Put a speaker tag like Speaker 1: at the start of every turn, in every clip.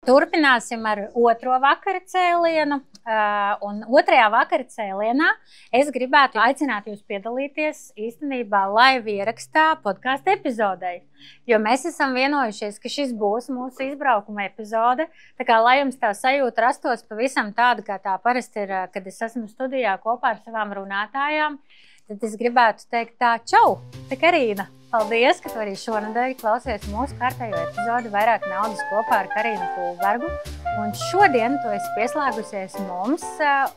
Speaker 1: Turpināsim ar otro vakara cēlienu. Un otrajā vakara cēlienā es gribētu aicināt jūs piedalīties īstenībā live ierakstā podkāstu epizodei. Jo mēs esam vienojušies, ka šis būs mūsu izbraukuma epizode. Tā kā, lai jums tā sajūta rastos pavisam tāda, kā tā parasti ir, kad es esmu studijā kopā ar savām runātājām, tad es gribētu teikt tā, čau, te Karīna. Paldies, ka tu arī šonadēļ klausies mūsu kārtējo epizodi Vairāk naudas kopā ar Karīnu Kulbergu. Un šodien tu esi pieslēgusies mums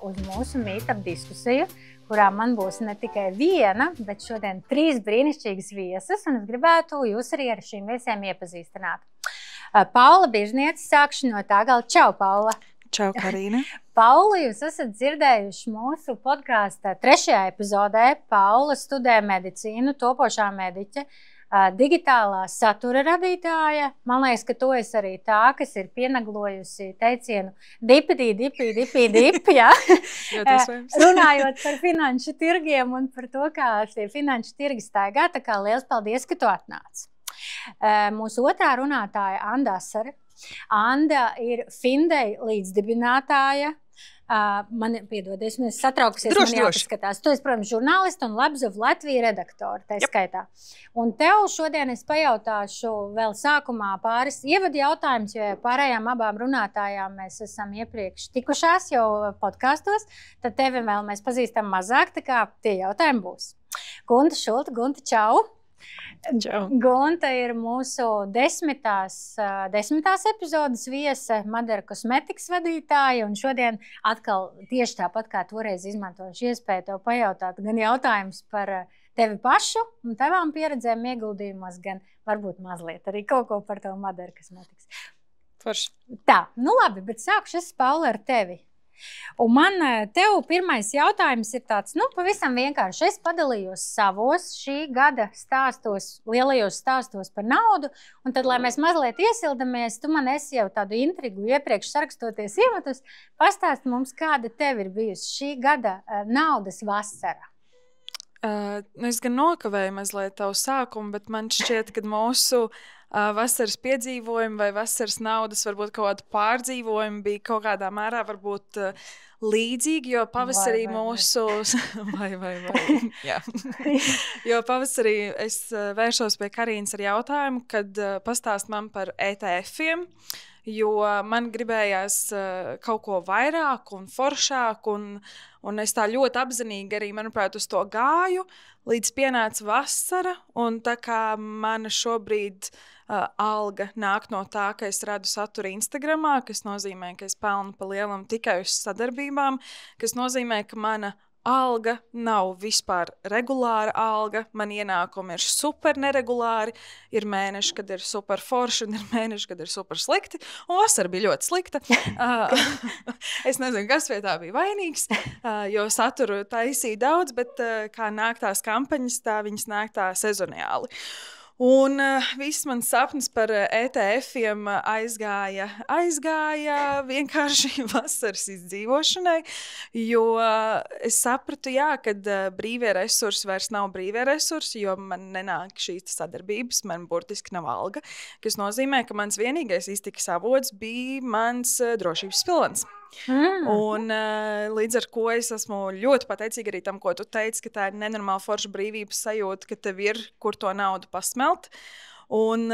Speaker 1: uz mūsu meetup diskusiju, kurā man būs ne tikai viena, bet šodien 3 brīnišķīgas viesas, un es gribētu jūs arī ar šīm viesiem iepazīstināt. Paula Biržniece, sākšu no tā gala. Čau, Paula!
Speaker 2: Čau, Karīna!
Speaker 1: Paula, jūs esat dzirdējuši mūsu podkāstā 3. epizodē. Paula studē medicīnu, topošā mediķe, digitālā satura radītāja. Man liekas, ka tu esi arī tā, kas ir pienaglojusi teicienu dipi, jā. Runājot par finanšu tirgiem un par to, kā tie finanšu tirgi staigā. Tā kā liels paldies, ka tu atnāc. Mūsu otrā runātāja Anda Asare. Anda ir Findei līdzdibinātāja. Man piedodies, mēs satraukusies, man jāpaskatās. Tu esi, protams, žurnālisti un Labs of Latvija redaktori, tā skaitā. Un tev šodien es pajautāšu vēl sākumā pāris ievadu jautājumus, jo pārējām abām runātājām mēs esam iepriekš tikušās jau podkastos, tad tevi vēl mēs pazīstam mazāk, tā kā tie jautājumi būs. Gunta Šulta, Gunta, čau!
Speaker 2: Čau.
Speaker 1: Gunta ir mūsu 10. epizodes viese, Madara kosmetikas vadītāja, un šodien atkal tieši tāpat kā toreiz izmantošu iespēju tev pajautāt gan jautājumus par tevi pašu un tavām pieredzēm ieguldījumos, gan varbūt mazliet arī kaut ko par tev Madara kosmetikas.
Speaker 2: Forši.
Speaker 1: Tā, nu labi, bet sākšu es, Paula, ar tevi. Un man tev pirmais jautājums ir tāds, pavisam vienkārši. Es padalījos savos šī gada stāstos, lielajos stāstos par naudu, un tad, lai mēs mazliet iesildamies, tu man esi jau tādu intrigu iepriekš sarakstoties iematus, pastāst mums, kāda tev ir bijusi šī gada naudas vasara.
Speaker 2: Es gan nokavēju mazliet tavu sākumu, bet man šķiet, ka mūsu vasaras piedzīvojumi vai vasaras naudas, varbūt kaut kādu pārdzīvojumu bija kaut kādā mērā varbūt līdzīgi, jo pavasarī mūsu... Vai. Jā. Jo pavasarī es vēršos pie Karīnas ar jautājumu, kad pastāst man par ETF-iem, jo man gribējās kaut ko vairāk un foršāk, un es tā ļoti apzinīgi arī, manuprāt, uz to gāju, līdz pienāca vasara, un tā kā mana šobrīd alga nāk no tā, ka es radu saturu Instagramā, kas nozīmē, ka es pelnu pa lielam tikai uz sadarbībām, kas nozīmē, ka mana alga nav vispār regulāra alga, man ienākumi ir super neregulāri, ir mēneši, kad ir super forši, un ir mēneši, kad ir super slikti, un vasara bija ļoti slikta. Es nezinu, kas pie tā bija vainīgs, jo saturu taisīja daudz, bet kā nāk tās kampaņas, tā viņas nāk tā sezoniāli. Un viss mans sapnis par ETF-iem aizgāja vienkārši vasaras izdzīvošanai, jo es sapratu, kad brīvie resursi vairs nav brīvie resursi, jo man nenāk šīs sadarbības, man burtiski nav alga, kas nozīmē, ka mans vienīgais iztikas avots bija mans drošības pilvens. Un līdz ar ko es esmu ļoti pateicīga arī tam, ko tu teici, ka tā ir nenormāla forša brīvības sajūta, ka tev ir, kur to naudu pasmelt. Un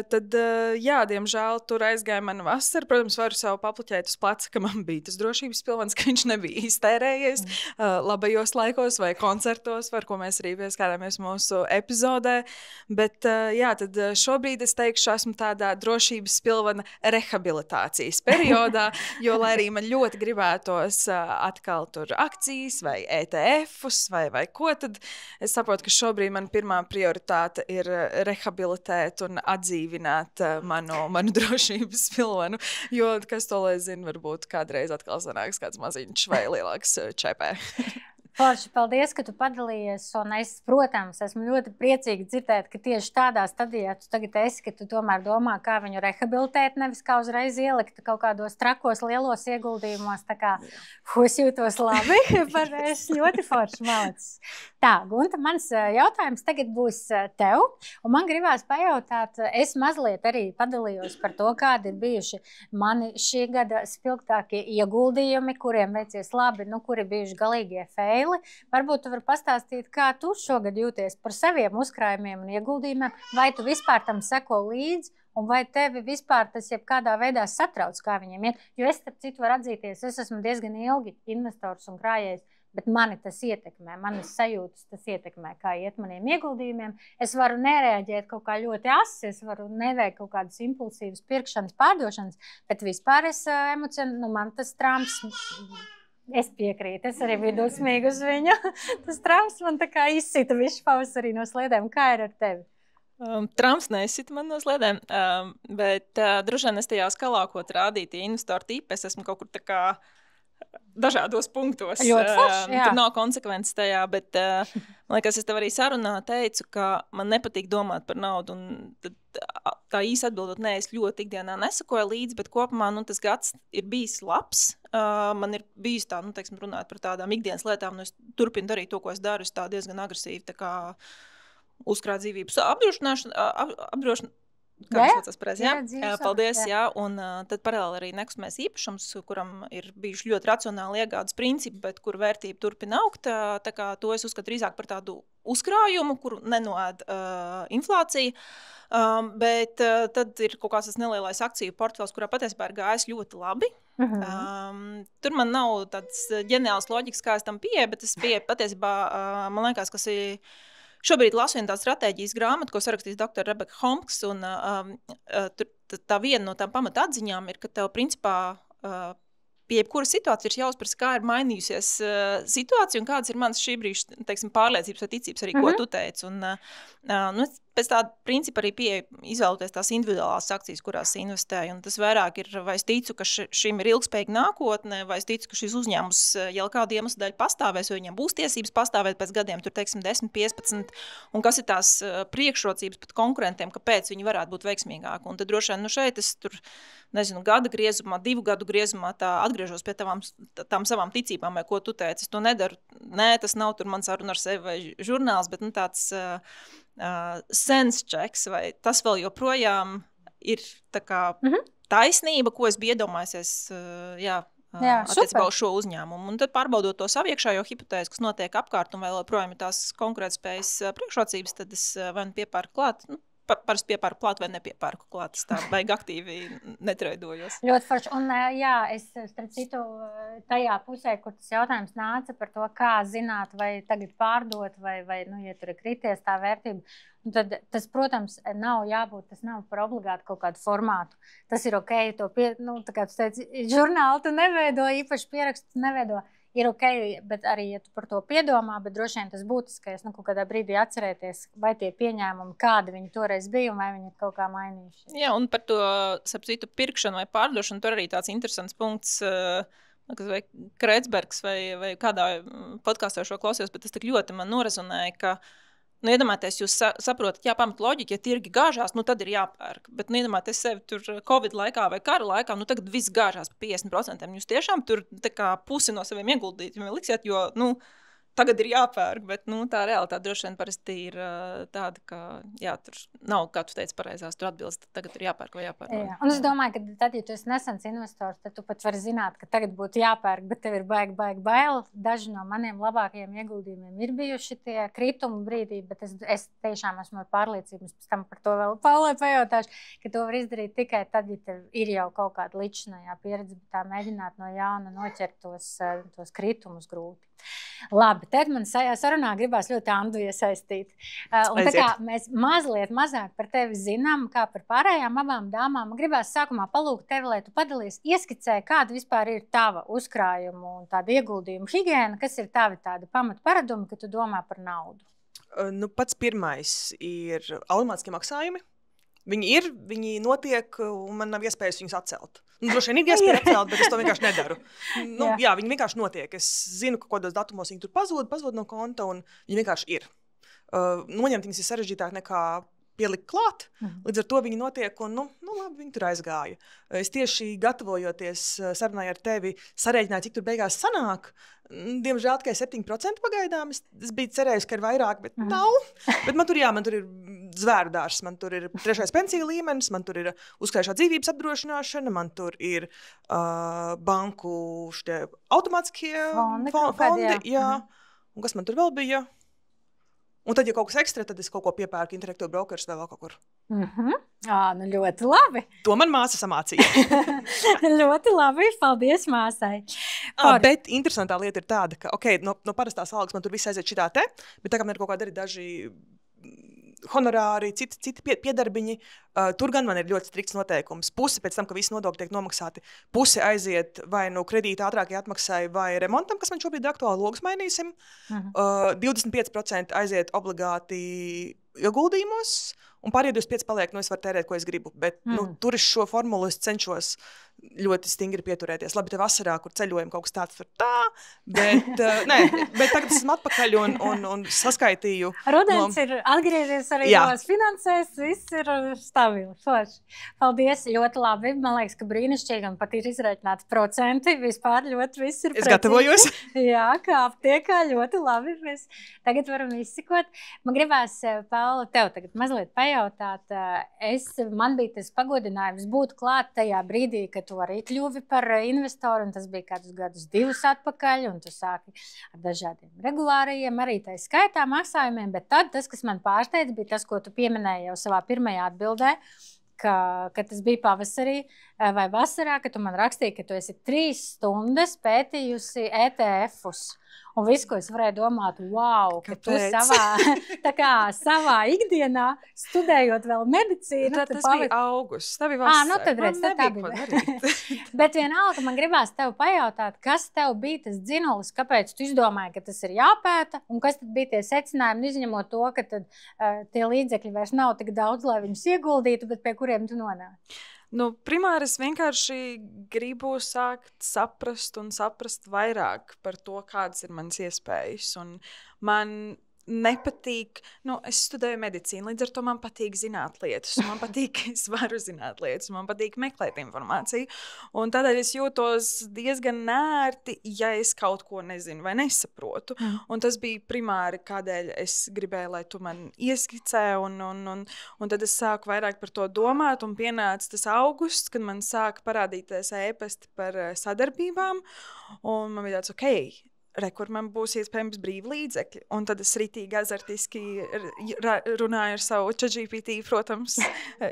Speaker 2: tad, diemžēl, tur aizgāja mana vasara. Protams, varu sev papluķēt uz pleca, ka man bija tas drošības pilvens, ka viņš nebija iztērējies labajos laikos vai koncertos, par ko mēs arī pieskārāmies mūsu epizodē. Bet, tad šobrīd es teikšu, esmu tādā drošības pilvena rehabilitācijas periodā, jo, lai arī man ļoti gribētos atkal tur akcijas vai ETF-us vai ko, tad es saprotu, ka šobrīd man pirmā prioritāte ir rehabilitēt un atdzīvināt manu drošības pilvenu, jo, kas to lai zina, varbūt kādreiz atkal sanāks kāds maziņš vai lielāks čepē.
Speaker 1: Forši, paldies, ka tu padalījies. Un es, protams, esmu ļoti priecīga dzirdēt, ka tieši tādā stadijā tu tagad esi, ka tu tomēr domā, kā viņu rehabilitēt, nevis kā uzreiz ielikt kaut kādos trakos lielos ieguldījumos. Tā kā es jūtos labi, par es ļoti forši malicis. Tā, Gunta, mans jautājums tagad būs tev. Un man gribās pajautāt, es mazliet arī padalījos par to, kādi ir bijuši mani šī gada spilgtākie ieguldījumi, kuriem veicies labi, kuri bijuši galīgie feili. Varbūt tu vari pastāstīt, kā tu šogad jūties par saviem uzkrājumiem un ieguldījumiem, vai tu vispār tam seko līdzi, un vai tevi vispār tas jebkādā veidā satrauc, kā viņiem iet. Jo es, starp citu, varu atzīties, es esmu diezgan ilgi investors un krājējs, bet mani tas ietekmē, manas sajūtas tas ietekmē, kā iet maniem ieguldījumiem. Es varu nereaģēt kaut kā ļoti asi, es varu neveikt kaut kādas impulsīvas pirkšanas, pārdošanas, bet vispār es emocionāli, man tas Trumps... Es piekrītu, es arī biju dusmīga uz viņu. Tas Trumps man tā kā izsita visu pavasarī no sliedēm. Kā ir ar tevi?
Speaker 3: Trumps neizsita man no sliedēm, bet droši vien es tajā skalā, ko rādīja tie investoru tipi, es esmu kaut kur tā kā dažādos punktos.
Speaker 1: Ļoti forši, jā.
Speaker 3: Tur nav konsekvences tajā, bet man liekas, es tev arī sarunā teicu, ka man nepatīk domāt par naudu, un tad, tā īsi atbildot, nē, es ļoti ikdienā nesakoju līdzi, bet kopumā tas gads ir bijis labs. Man ir bijis tā, teiksim, runāt par tādām ikdienas lietām, un es turpinu darīt to, ko es daru, es tā diezgan agresīvi, tā kā uzkrāt dzīvības apdrošināšanu. Kā viņš saucās pareizi, jā? Paldies, jā. Un tad paralēli arī nekustamais īpašums, kuram ir bijuši ļoti racionāli iegādes principi, bet kur vērtība turpina augt. Tā kā to es uzskatu drīzāk par tādu uzkrājumu, kuru nenoēd inflācija. Bet tad ir kaut kāds tas nelielais akciju portfels, kurā patiesībā ir gājis ļoti labi. Tur man nav tāds ģeniāls loģikas, kā es tam pieeju, bet es pieeju patiesībā, man liekas, kas ir... Šobrīd lasu vienu tādu stratēģijas grāmatu, ko sarakstīs dr. Rebeka Homks, un tā viena no tām pamata atziņām ir, ka tev principā pie jebkuras situācijas ir jāuzprasa, kā ir mainījusies situācija un kādas ir manas šī brīža, teiksim, pārliecības vai ticības arī, ko tu teici. Un, pēc tāda principa arī pieeja izvēloties tās individuālās akcijas, kurās investēju. Un tas vairāk ir, vai es ticu, ka šim ir ilgspējīga nākotne, vai es ticu, ka šis uzņēmums jau kādu iemeslu dēļ pastāvēs, jo viņam būs tiesības pastāvēt pēc gadiem, tur, teiksim, 10, 15, un kas ir tās priekšrocības pat konkurentiem, kāpēc viņi varētu būt veiksmīgāki. Un tad droši vien, šeit es tur, nezinu, gada griezumā, 2 gadu griezumā tā atgriežos pie tām savām ticībām, vai ko tu teici. Es to nedaru. Nē, tas nav tur man saruna ar sevi vai žurnāls, bet tāds sense checks, vai tas vēl joprojām ir tā kā taisnība, ko es biju iedomājusies, attiecībā uz šo uzņēmumu. Un tad pārbaudot to savu iekšējo hipotēzi, kas notiek apkārt un vēl joprojām ir tās konkurētspējas priekšrocības, tad es vai nu piepērku klāt, parasti piepērku klāt vai nepiepērku klāt. Es tā baigi aktīvi netreidojos.
Speaker 1: Ļoti forši. Un jā, es starp citu tajā pusē, kur tas jautājums nāca par to, kā zināt, vai tagad pārdot, vai ja tur ir krities tā vērtība. Un tad tas, protams, nav jābūt, tas nav par obligātu kaut kādu formātu. Tas ir ok, to tā kā tu teici, žurnālu tu neveido, īpaši pierakstu neveido. Ir ok, bet arī, ja tu par to piedomā, bet droši vien tas būtiskais, kaut kādā brīdī atcerēties, vai tie pieņēmumi, kādi viņi toreiz bija un vai viņi ir kaut kā mainījušies.
Speaker 3: Jā, un par to, sapcītu, pirkšanu vai pārdošanu, tur arī tāds interesants punkts, vai Kreitsbergs vai kādā podkāstā šo klausījos, bet tas tik ļoti man norezonēja, ka iedomājieties, jūs saprotat, pamat loģika, ja tirgi gāžās, tad ir jāpērk. Bet iedomājieties sevi tur Covid laikā vai kara laikā, tagad viss gāžās par 50%. Jūs tiešām tur tā kā pusi no saviem ieguldījumiem liksiet, jo, tagad ir jāpērk, bet tā realitāte droši vien parasti ir tāda, ka tur nav, kā tu teici, pareizās, tur atbilst, tagad ir jāpērk vai jāpērk.
Speaker 1: Jā. Un es domāju, ka tad, ja tu esi nesens investors, tad tu pat vari zināt, ka tagad būtu jāpērk, bet tev ir baigi bail. Daži no maniem labākajiem ieguldījumiem ir bijuši tie kritumu brīdī, bet es tiešām esmu ar pārliecību, pēc tam par to vēl Paulai pajautāšu, ka to var izdarīt tikai tad, ja tev ir jau kaut kāda līdzinājā pieredze, bet tā mēģināt no jauna noķert tos kritumus grūti. Labi, tad man sarunā gribās ļoti Andu iesaistīt. Un tā kā mēs mazāk par tevi zinām, kā par pārējām abām dāmām, man gribās sākumā palūgt tevi, lai tu padalies, ieskicē, kāda vispār ir tava uzkrājumu un tāda ieguldījuma higiēna, kas ir tavi tādi pamatparadumi, ka tu domā par naudu.
Speaker 4: Pats pirmais ir automātiskie maksājumi. Viņi notiek, un man nav iespējas viņus atcelt. Droši vien ir iespēja atcelt, bet es to vienkārši nedaru. Jā, viņi vienkārši notiek. Es zinu, ka kādos datumos viņi tur pazūd no konta, un viņi vienkārši ir. Noņemt viņus ir sarežģītāk nekā pielikt klāt. Līdz ar to viņi notiek, un labi, viņi tur aizgāja. Es tieši gatavojoties sarunai ar tevi, sarēķināju, cik tur beigās sanāk. Diemžēl tikai 7% pagaidām. Es biju cerējis, ka ir vairāk, bet nav. Bet man tur ir zvēru dārs, man tur ir 3. pensiju līmenis, man tur ir uzkrājušā dzīvības apdrošināšana, man tur ir banku automātiskie fondi. Jā. Un kas man tur vēl bija? Un tad, ja kaut kas ekstra, tad es kaut ko piepērku Interactive Brokers vai vēl kaut kur.
Speaker 1: Nu ļoti labi.
Speaker 4: To man māsa samācīja.
Speaker 1: Ļoti labi, paldies māsai.
Speaker 4: Bet interesantā lieta ir tāda, ka no parastās algas man tur viss aiziet šitā te, bet tā kā man ir kaut kādi arī daži honorāri, citi piedarbiņi, tur gan man ir ļoti strikts noteikums. Puse pēc tam, ka visi nodokļi tiek nomaksāti, puse aiziet vai no kredīta ātrākai atmaksai vai remontam, kas man šobrīd ir aktuāli, logus mainīsim. 25% aiziet obligāti ieguldījumos, un pārējie 25% paliek, es varu tērēt, ko es gribu. Bet tur es šo formulu cenšos ļoti stingri pieturēties. Labi, te vasarā, kur ceļojam kaut kas tāds tur tā, bet tagad esmu atpakaļ un saskaitīju.
Speaker 1: Rudens ir atgriezies arī tās finansēs, viss ir stabili. Paldies, ļoti labi. Man liekas, ka brīnišķīgi un pat ir izreikināti procenti. Vispār ļoti viss ir precīzi.
Speaker 4: Es gatavojos.
Speaker 1: Jā, kā aptiekā, ļoti labi. Mēs tagad varam izsekot. Man gribās, Paula, tev tagad mazliet pajautāt. Man bija tas pagodinājums būt klāt tajā brīdī, kad tu arī kļuvi par investoru, un tas bija kādus gadus 2 atpakaļ, un tu sāki ar dažādiem regulārajiem, arī tā skaitā maksājumiem, bet tad tas, kas man pārsteidz, bija tas, ko tu pieminēji jau savā pirmajā atbildē, ka tas bija pavasarī vai vasarā, ka tu man rakstīji, ka tu esi 3 stundas pētījusi ETF-us. Un viss, ko es varēju domāt, wow, ka tu savā ikdienā, studējot vēl medicīnu.
Speaker 2: Tas bija augusts, tā bija vasara.
Speaker 1: Tad redz, tā bija. Bet vienalga, man gribās tev pajautāt, kas tev bija tas dzinulis, kāpēc tu izdomāji, ka tas ir jāpēta, un kas tad bija tie secinājumi, izņemot to, ka tad, tie līdzekļi vairs nav tik daudz, lai viņus ieguldītu, bet pie kuriem tu nonāci?
Speaker 2: Primāri es vienkārši gribu sākt saprast vairāk par to, kādas ir manas iespējas. Un man nepatīk, es studēju medicīnu, līdz ar to man patīk zināt lietas, man patīk, es varu zināt lietas, man patīk meklēt informāciju. Un tādēļ es jūtos diezgan nērti, ja es kaut ko nezinu vai nesaprotu. Un tas bija primāri, kādēļ es gribēju, lai tu man ieskicē, un tad es sāku vairāk par to domāt, un pienāca tas augusts, kad man sāka parādīties e-pasti par sadarbībām, un man bija tāds, kur man būs iespējams brīvi līdzekļi. Un tad es ritīgi azartiski runāju ar savu ChatGPT, protams,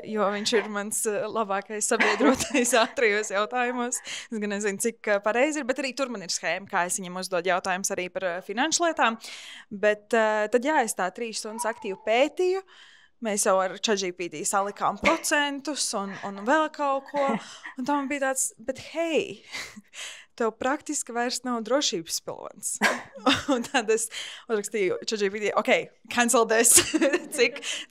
Speaker 2: jo viņš ir mans labākais sabiedrotais ātrajos jautājumos. Es gan nezinu, cik pareizi ir, bet arī tur man ir schēma, kā es viņam uzdodu jautājumus arī par finanšu lietām. Bet tad es tā 3 stundas aktīvi pētīju. Mēs jau ar ChatGPT salikām procentus un vēl kaut ko. Un tā man bija tāds, bet hei, tev praktiski vairs nav drošības pilvens. Un tad es uzrakstīju ChatGPT, cancel this.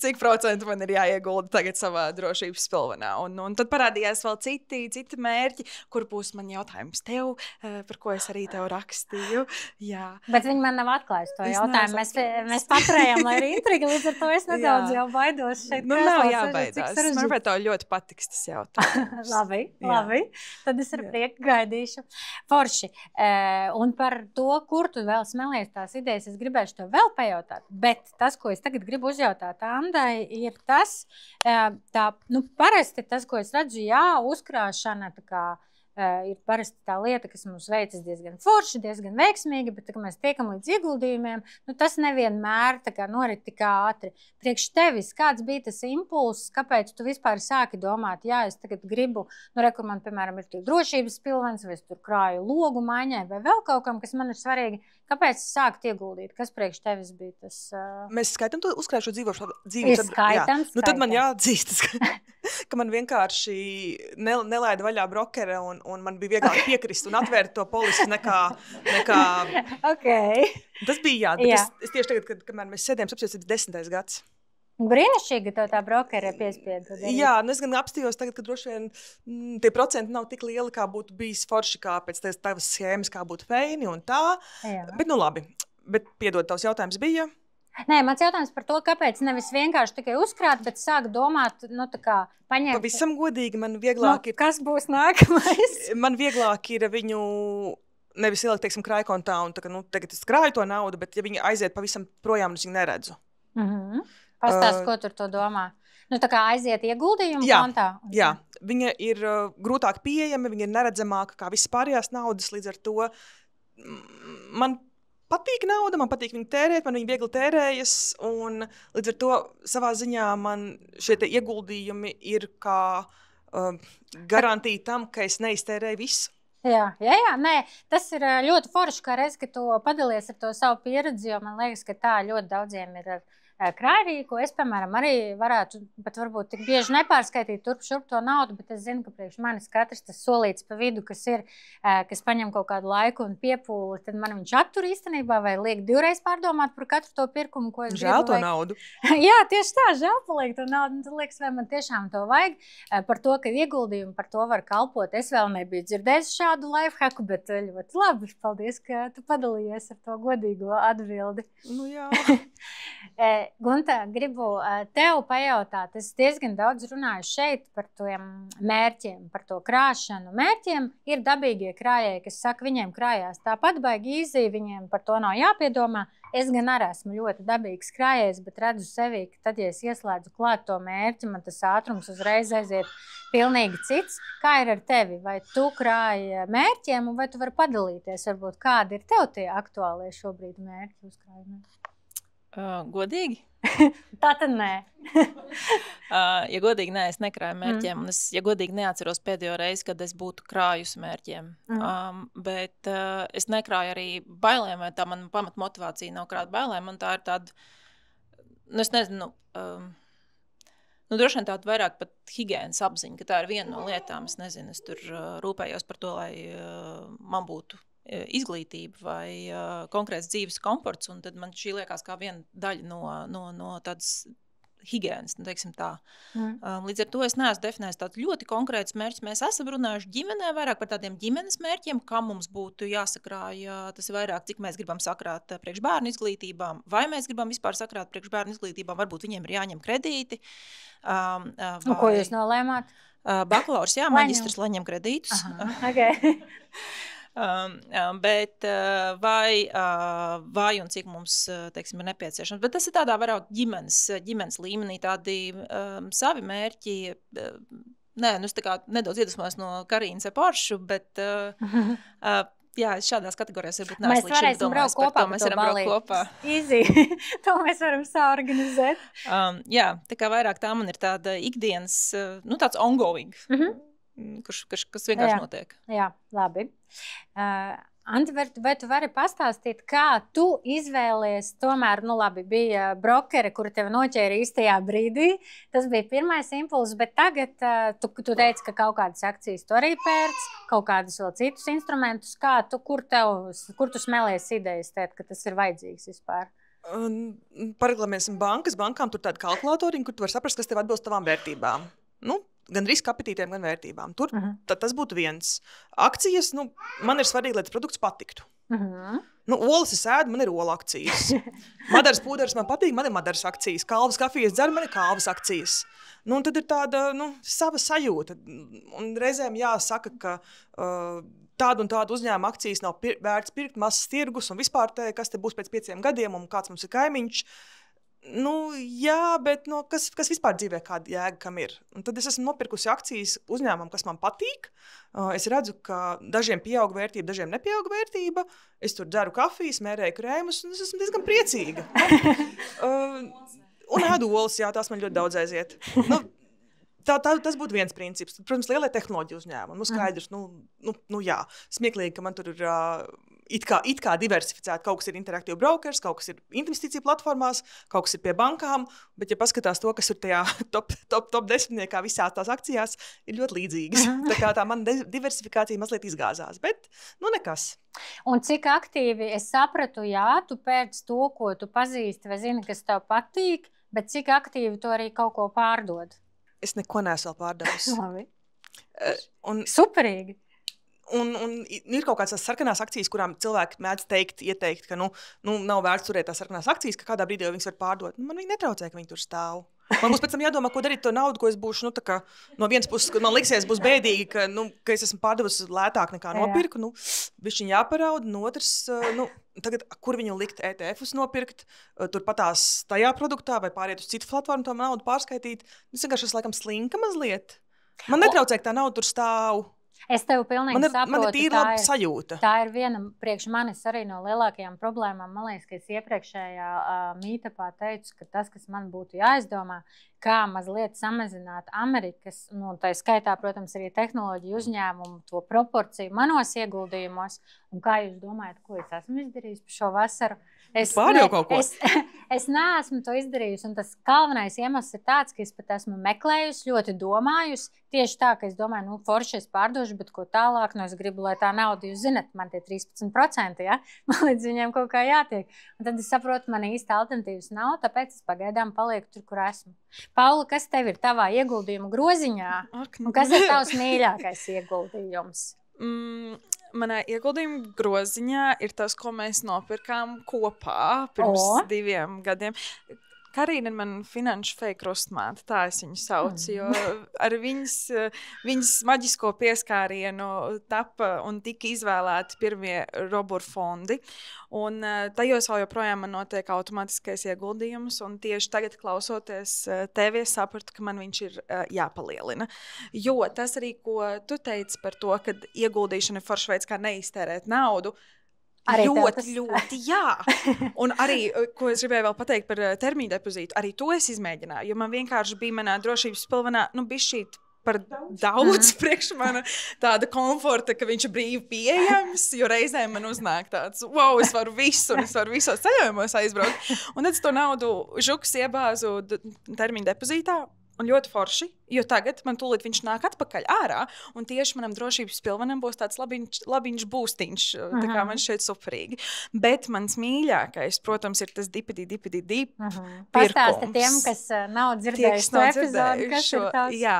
Speaker 2: cik procentu man ir jāiegulda tagad savā drošības pilvenā. Un tad parādījās vēl citi mērķi, kur būs man jautājums tev, par ko es arī tev rakstīju. Jā.
Speaker 1: Bet viņi man nav atklājuši to jautājumu. Mēs paturējām, lai ir intriga, līdz ar to es nedaudz jau baidos šeit.
Speaker 2: Nav jābaidās. Man vēl ļoti patiks tas jautājums.
Speaker 1: Labi. Tad es ar prieku gaidīšu. Forši. Un par to, kur tu vēl smelies tās idejas, es gribēšu tev vēl pajautāt. Bet tas, ko es tagad gribu uzjautāt Andai, ir tas, parasti tas, ko es redzu, uzkrāšana, tā kā ir parasti tā lieta, kas mums veicas diezgan forši, diezgan veiksmīgi, bet, kad mēs tiekam līdz ieguldījumiem, tas nevienmēr norit tik ātri. Priekš tevis, kāds bija tas impulss, kāpēc tu vispār sāki domāt, es tagad gribu, kur man, piemēram, ir drošības pilvens, vai es tur krāju logu maiņai, vai vēl kaut kam, kas man ir svarīgi, kāpēc sākt ieguldīt? Kas priekš tevis bija tas?
Speaker 4: Mēs skaitam to uzkrājušo dzīvības.
Speaker 1: Skaitam.
Speaker 4: Tad man jāatzīstas, ka man vienkārši nelaida vaļā brokere un man bija vieglāk piekrist un atvērt to polisi nekā...
Speaker 1: Okay.
Speaker 4: Tas bija bet es tieši tagad, kamēr mēs sēdējām, apsies 10. gads.
Speaker 1: Brīnišķīgi, ka tev tā brokere piespieda.
Speaker 4: Jā, es gan apstījos tagad, ka droši vien tie procenti nav tik lieli, kā būtu bijis forši, kā pēc tavas schēmas, kā būtu feini un tā.
Speaker 1: Jā.
Speaker 4: Bet, nu labi. Bet, piedod, tavs jautājums bija?
Speaker 1: Nē, mans jautājums par to, kāpēc nevis vienkārši tikai uzkrāt, bet sāk domāt, nu tā kā paņemt.
Speaker 4: Pavisam godīgi, man vieglāk ir.
Speaker 1: Kas būs nākamais?
Speaker 4: Man vieglāk ir viņu nevis ielikt, teiksim, krājkontā un tā, ka, nu, tagad es krāju to naudu, bet ja viņi aiziet pavisam projām, es viņu neredzu.
Speaker 1: Pastāst, ko tur to domā? Nu, tā kā aiziet ieguldījumu kontā?
Speaker 4: Jā, viņa ir grūtāk pieejama, viņa ir neredzamāka kā visas pārējās naudas, līdz ar to man patīk nauda, man patīk viņu tērēt, man viņa viegli tērējas, un līdz ar to savā ziņā man šie te ieguldījumi ir kā garantija tam, ka es neiztērēju visu.
Speaker 1: Jā, nē, tas ir ļoti forši, kā reiz, ka tu padalies ar to savu pieredzi, jo man liekas, ka tā ļoti daudziem ir ar krājrīku. Es, piemēram, arī varētu, bet varbūt tik bieži nepārskaitīt turp šurp to naudu, bet es zinu, ka priekš manis katrs tas solīts pa vidu, kas ir, kas paņem kaut kādu laiku un piepūli, tad man viņš attur īstenībā vai liek divreiz pārdomāt par katru to pirkumu, ko es
Speaker 4: žēl to naudu.
Speaker 1: Jā, tieši tā, žēl paliek to naudu. Tad liekas, vai man tiešām to vajag. Par to, ka ieguldījumi par to var kalpot. Es vēl nebiju dzirdējis šādu lifehacku, bet ļoti labi. Paldies, ka tu padalījies ar to godīgo atbildi.
Speaker 4: Nu jā.
Speaker 1: Gunta, gribu tev pajautāt, es diezgan daudz runāju šeit par tiem mērķiem, par to krāšanu. Mērķiem ir dabīgie krājēji, kas saka, viņiem krājās tāpat baigi īzī, viņiem par to nav jāpiedomā. Es gan arī esmu ļoti dabīgs krājējs, bet redzu sevi, ka tad, ja es ieslēdzu klāt to mērķi, man tas ātrums uzreiz aiziet pilnīgi cits. Kā ir ar tevi? Vai tu krāji mērķiem, un vai tu vari padalīties, varbūt kādi ir tev tie aktuālie šobrīd mērķi uzkrājumiem?
Speaker 3: Godīgi?
Speaker 1: Tā tad nē.
Speaker 3: Ja godīgi, nē, es nekrāju mērķiem. Un es, ja godīgi, neatceros pēdējo reizi, kad es būtu krājusi mērķiem. Bet es nekrāju arī bailēm, vai tā man pamatmotivācija nav krāt bailēm. Un tā ir tāda, nu es nezinu, droši vien tāda vairāk pat higienas apziņa, ka tā ir viena no lietām. Es nezinu, es tur rūpējos par to, lai man būtu izglītība vai konkrēts dzīves komforts, un tad man šī liekas kā viena daļa no tādas higienas, nu, teiksim tā. Līdz ar to es neesmu definējis tāds ļoti konkrēts mērķis. Mēs esam runājuši ģimenē vairāk par tādiem ģimenes mērķiem, kam mums būtu jāsakrāj, tas ir vairāk, cik mēs gribam sakrāt priekš bērnu izglītībām, vai mēs gribam vispār sakrāt priekš bērnu izglītībām, varbūt viņiem ir jāņem kredīti.
Speaker 1: Ko jūs nolēmāt?
Speaker 3: Bakalaurs, jā, maģistrs, lai ņem kredītus.
Speaker 1: Okay.
Speaker 3: Bet vai un cik mums, teiksim, ir nepieciešams. Bet tas ir tādā vairāk ģimenes līmenī, tādi savi mērķi. Nē, nu es tā kā nedaudz iedvesmojos no Karīnas ar Poršu, bet jā, šādās kategorijās varbūt neesmu līdz šim domājis par to. Mēs varam braukt kopā.
Speaker 1: Easy. To mēs varam saorganizēt.
Speaker 3: Jā, tā kā vairāk tā man ir tāda ikdienas, nu tāds ongoing. Kas vienkārši notiek.
Speaker 1: Jā, labi. Anti, vai tu vari pastāstīt, kā tu izvēlies, tomēr, nu labi, bija brokere, kura tevi noķēra īstajā brīdī, tas bija pirmais impulss, bet tagad tu teici, ka kaut kādas akcijas tu arī pērc, kaut kādus vēl citus instrumentus, kur tu smēlies idejas tēt, ka tas ir vajadzīgs vispār?
Speaker 4: Pareklamēsim bankām, tur tādi kalkulatori, kur tu vari saprast, kas tev atbilst tavām vērtībām. Nu, gan riska apetītiem, gan vērtībām. Tur tas būtu viens. Akcijas, nu, man ir svarīgi, lai tas produkts patiktu. Nu, olas es ēdu, man ir ola akcijas. Madaras pūderis man patīk, man ir madaras akcijas. Kalvas kafijas dzeru, man ir kalvas akcijas. Nu, un tad ir tāda, nu, sava sajūta. Un reizēm jāsaka, ka tādu un tādu uzņēmumu akcijas nav vērts pirkt, mazs tirgus un vispār te, kas te būs pēc 5 gadiem un kāds mums ir kaimiņš. Nu, jā, bet kas vispār dzīvē kāda jēga, kam ir? Un tad es esmu nopirkusi akcijas uzņēmumam, kas man patīk. Es redzu, ka dažiem pieaug vērtība, dažiem nepieaug vērtība. Es tur dzeru kafijas, mērēju krēmus, un es esmu diezgan priecīga. Un ēdu olas, jā, tās man ļoti daudz aiziet. Nu, tas būtu viens princips. Protams, lielie tehnoloģiju uzņēmumi. Nu, skaidrs, nu jā, smieklīgi, ka man tur ir it kā diversificēti. Kaut kas ir interaktīvi brokers, kaut kas ir investīciju platformās, kaut kas ir pie bankām, bet ja paskatās to, kas ir tajā top 10 visās tās akcijās, ir ļoti līdzīgas. Tā kā tā man diversifikācija mazliet izgāzās, bet nu nekas.
Speaker 1: Un cik aktīvi es sapratu, jā, tu pēc to, ko tu pazīsti vai zini, kas tev patīk, bet cik aktīvi tu arī kaut ko pārdod?
Speaker 4: Es neko neesmu vēl pārdevis.
Speaker 1: Labi.
Speaker 4: Un
Speaker 1: Superīgi.
Speaker 4: Un ir kaut kādas sarkanās akcijas, kurām cilvēki mēdz ieteikt, ka nav vērts turēt tās sarkanās akcijas, ka kādā brīdī viņas var pārdot. Man viņi netraucē, ka viņi tur stāv. Man būs pēc tam jādomā, ko darīt ar to naudu, ko es būšu. No vienas puses, man liksies, būs bēdīgi, ka es esmu pārdevusi lētāk nekā nopirku. Viņš viņu jāparauda. No otras, tagad, kur viņu likt ETF-us nopirkt, turpatās tajā produktā vai pāriet uz citu platformu, to naudu pārskaitīt. Es vienkārši esmu laikam slinka mazliet. Man netraucē, ka tā nauda tur stāv.
Speaker 1: Es tev pilnīgi saprotu.
Speaker 4: Man ir tīri laba sajūta.
Speaker 1: Tā ir viena priekš manis arī no lielākajām problēmām. Man liekas, ka es iepriekšējā mītapā teicu, ka tas, kas man būtu jāizdomā, kā mazliet samazināt Amerikas, tā skaitā, protams, arī tehnoloģiju uzņēmumu to proporciju manos ieguldījumos. Un kā jūs domājat, ko es esmu izdarījis par šo vasaru? Es neesmu to izdarījusi, un tas galvenais iemesls ir tāds, ka es pat esmu meklējusi, ļoti domājusi. Tieši tā, ka es domāju, forši es pārdošu, bet ko tālāk, es gribu, lai tā nauda, jūs zinat, man tie 13%, ja? Man līdz viņiem kaut kā jātiek. Un tad es saprotu, man īsti alternatīvas nav, tāpēc es pagaidām palieku tur, kur esmu. Paula, kas tev ir tavā ieguldījumu groziņā? Un kas ir tavs mīļākais ieguldījums?
Speaker 2: Manā ieguldījuma groziņā ir tas, ko mēs nopirkām kopā pirms 2 gadiem. Karina ir mana finanšu feja krustmāte, tā es viņu saucu, jo ar viņas maģisko pieskārienu tapa un tika izvēlēti pirmie Robur fondi. Un tajos vēl joprojām man notiek automātiskais ieguldījums, un tieši tagad klausoties TV sapratu, ka man viņš ir jāpalielina. Jo tas arī, ko tu teici par to, ka ieguldīšana ir foršs veids, kā neiztērēt naudu, arī ļoti, jā. Un arī, ko es gribēju vēl pateikt par termiņu depozītu, arī to es izmēģināju, jo man vienkārši bija manā drošības pilvenā, bišķīt par daudz priekš mana tāda komforta, ka viņš ir brīvi pieejams, jo reizēm man uznāk tāds, wow, es varu visu, un es varu visos ceļojumos aizbraukt. Un tad es to naudu žuks iebāzu termiņu depozītā, un ļoti forši, jo tagad man tūlīt viņš nāk atpakaļ ārā, un tieši manam drošības pilvenam būs tāds labiņš būstiņš, tā kā man šeit superīgi. Bet mans mīļākais, protams, ir tas dipidi pirkums.
Speaker 1: Pastāsti tiem, kas nav dzirdējuši to epizodi, kas ir tās?
Speaker 2: Jā,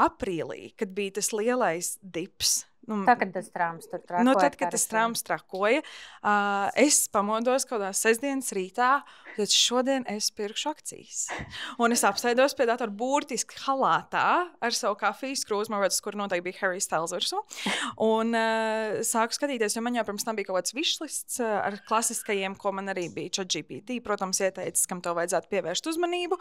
Speaker 2: aprīlī, kad bija tas lielais dips.
Speaker 1: Tā, kad tas trāms tur trakoja.
Speaker 2: Tad, kad tas trāms trakoja, es pamodos kaut kādā sestdienas rītā, tad šodien es pirkšu akcijas. Un es apsēdos pie datora burtiski halātā ar savu kafijas krūzi, man vajadzas, kur noteikti bija Harry Styles virsū. Un sāku skatīties, jo man jau pirms tam bija kaut kāds wishlists ar klasiskajiem, ko man arī bija ChatGPT, protams, ieteicis, kam to vajadzētu pievērst uzmanību.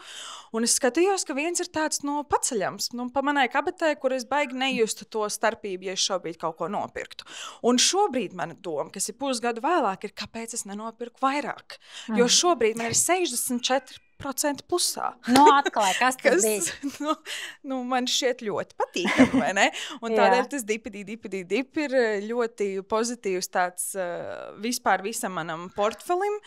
Speaker 2: Un es skatījos, ka viens ir tāds paceļams, pa manai kabetē, kur es baigi nejustu to starpību, ja es šobrīd kaut ko nopirktu. Un šobrīd mana doma, kas ir pusgadu vēlāk, ir, kāpēc es nenopirku vairāk. Jo šobrīd man ir 64% plusā.
Speaker 1: Atklāj, kas tas bija?
Speaker 2: Man šķiet ļoti patīkami, vai ne? Un tādēļ tas dip ir ļoti pozitīvs tāds vispār visam manam portfelim.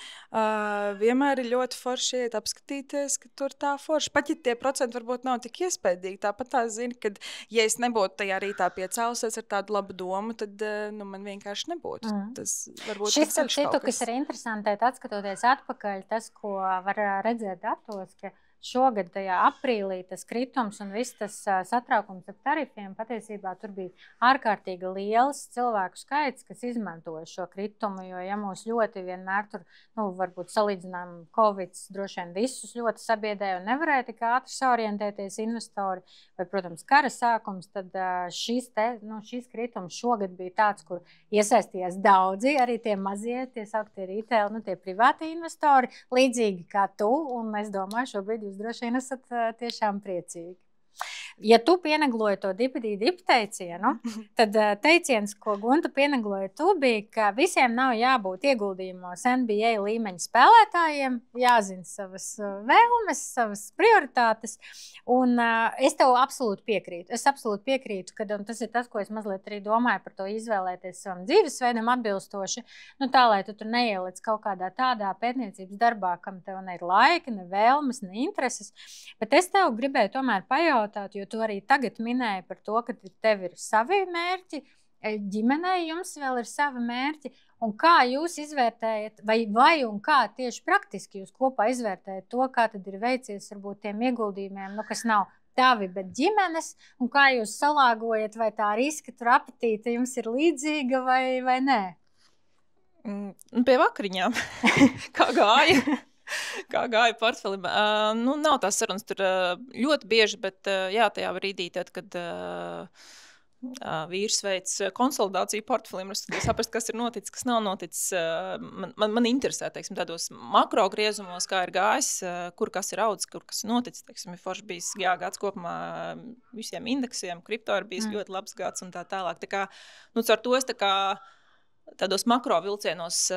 Speaker 2: Vienmēr ir ļoti forši iet apskatīties, ka tur tā forši. Pat ja tie procenti varbūt nav tik iespējīgi, tāpat tā zini, ka ja es nebūtu tajā rītā piecēlusies ar tādu labu domu, tad man vienkārši nebūtu. Tas varbūt
Speaker 1: šis citu, kas ir interesanti, atskatoties atpakaļ, tas, ko var redzēt datos, ka šogad tajā aprīlī tas kritums un viss tas satraukums ar tarifiem, patiesībā tur bija ārkārtīgi liels cilvēku skaits, kas izmantoja šo kritumu, jo ja mūs ļoti vienmēr tur, varbūt salīdzinām Covid, droši vien visus ļoti sabiedēja un nevarēja tik ātri saorientēties investori, vai, protams, kara sākums, tad šis kritums šogad bija tāds, kur iesaistījās daudzi, arī tie mazie, tie sauktie retail, tie privāti investori, līdzīgi kā tu, un es domāju, šobrīd jūs droši vien esat tiešām priecīgi. Ja tu pienagloji to dip teicienu, tad teiciens, ko Gunta pienagloja tu, bija, ka visiem nav jābūt ieguldījumos NBA līmeņa spēlētājiem, jāzina savas vēlmes, savas prioritātes, un es tev absolūti piekrītu. Es absolūti piekrītu, un tas ir tas, ko es mazliet arī domāju par to izvēlēties savam dzīvesveidam atbilstoši, tā, lai tu tur neieliec kaut kādā tādā pētniecības darbā, kam tev ne ir laika, ne vēlmes, ne intereses, bet es tev gribēju tomēr pajautāt, jo tu arī tagad minēji par to, ka tev ir savi mērķi, ģimenei jums vēl ir savi mērķi, un kā jūs izvērtējat, vai un kā tieši praktiski jūs kopā izvērtējat to, kā tad ir veicies varbūt tiem ieguldījumiem, kas nav tavi, bet ģimenes, un kā jūs salāgojat, vai tā riska tur apetīte jums ir līdzīga vai nē?
Speaker 3: Pie vakariņām. Kā gāja? Kā gāja portfelim? Nav tās sarunas tur ļoti bieži, bet jā, tajā brīdī, tad, kad vīrs veic konsolidāciju portfelim, saprast, kas ir noticis, kas nav noticis. Man interesē, teiksim, tādos makro griezumos, kā ir gājis, kur kas ir audzis, kur kas ir noticis. Teiksim, ir forši bijis gads kopumā visiem indeksiem, kripto ir bijis ļoti labs gads un tā tālāk. Tā kā, caur to es tā kā tādos makro vilcienos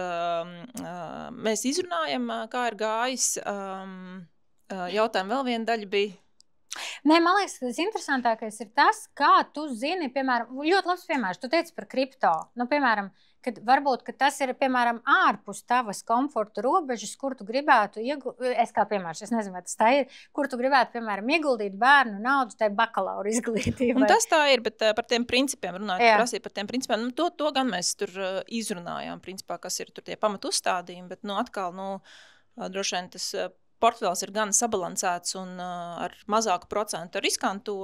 Speaker 3: mēs izrunājam, kā ir gājis. Jautājumu vēl viena daļa bija.
Speaker 1: Nē, man liekas, ka tas interesantākais ir tas, kā tu zini, piemēram, ļoti labs piemērs, tu teici par kripto. Piemēram, kad varbūt ka tas ir, piemēram, ārpus tavas komforta robežas, kur tu gribētu es kā piemērs, es nezinu, vai tas tā ir, kur tu gribētu, piemēram, ieguldīt bērnu naudu tai bakalaura izglītībai.
Speaker 3: Un tas tā ir, bet par tiem principiem runājot, prasīt par tiem principiem, to gan mēs tur izrunājām, principā, kas ir tur tie pamatu uzstādījumi, bet, atkal, droši vien tas portfels ir gan sabalansēts un ar mazāku procentu riskanto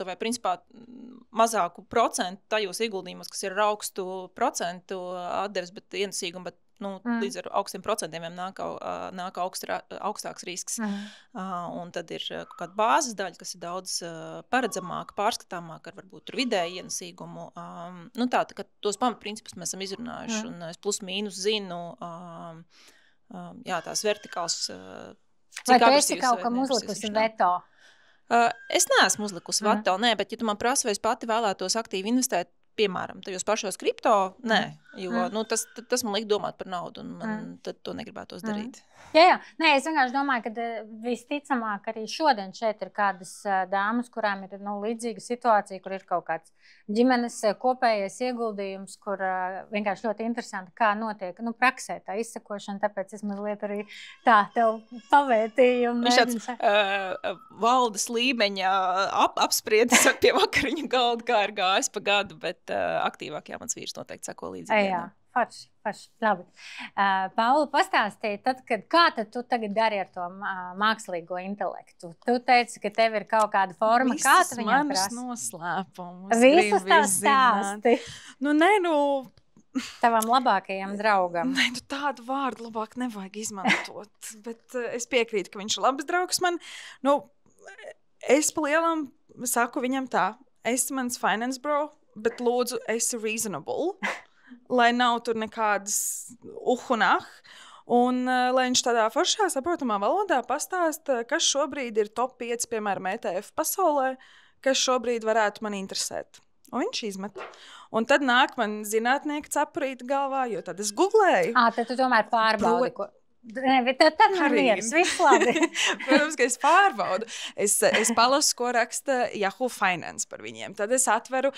Speaker 3: vai principā mazāku procentu tajos ieguldījumos, kas ir ar augstu procentu atdevis, bet ienesīgumu, bet līdz ar augstiem procentiem nāk augstāks risks. Un tad ir kaut kāda bāzes daļa, kas ir daudz paredzamāka, pārskatāmāka ar varbūt tur vidēju ienesīgumu. Tā, ka tos pamatprincipus mēs esam izrunājuši un es plus mīnus zinu, tās vertikāls.
Speaker 1: Vai tu esi kaut kam uzlikusi veto?
Speaker 3: Es neesmu uzlikusi veto, nē, bet ja tu man prasi, vai es pati vēlētos aktīvi investēt, piemēram, tajos pašos kripto, nē, jo tas man liek domāt par naudu, un man tad to negribētos darīt.
Speaker 1: Jā. Nē, es vienkārši domāju, ka visticamāk arī šodien šeit ir kādas dāmas, kurām ir līdzīga situācija, kur ir kaut kāds ģimenes kopējais ieguldījums, kur vienkārši ļoti interesanti, kā notiek praksē tā izsakošana, tāpēc es mazliet arī tā tev pavētīju.
Speaker 3: Viņš tāds valdes līmeņa apspriedis pie vakariņu galda, kā ir gājis pa gadu, bet aktīvāk, mans vīrs noteikti sako līdzi.
Speaker 1: Jā, forši. Labi. Paula, pastāstīja, kā tad tu tagad dari ar to mākslīgo intelektu? Tu teici, ka tev ir kaut kāda forma, kā tu viņam prasi?
Speaker 2: Visas manas noslēpumus.
Speaker 1: Visus tās stāsti? Tavam labākajam draugam.
Speaker 2: Nē, tādu vārdu labāk nevajag izmantot, bet es piekrītu, ka viņš ir labs draugs man. Es pa lielam saku viņam tā, esi mans finance bro, bet lūdzu, esi reasonable, lai nav tur nekādas uhunah, un lai viņš tādā foršā saprotamā valodā pastāsta, kas šobrīd ir top 5, piemēram, ETF pasaulē, kas šobrīd varētu man interesēt. Un viņš izmet. Un tad nāk man zinātnieki cepurīt galvā, jo tad es googlēju.
Speaker 1: Tad tu tomēr pārbaudi, ko... Nē, tad man mieras, viss labi.
Speaker 2: Protams, ka es pārbaudu. Es palasu, ko raksta Yahoo Finance par viņiem. Tad es atveru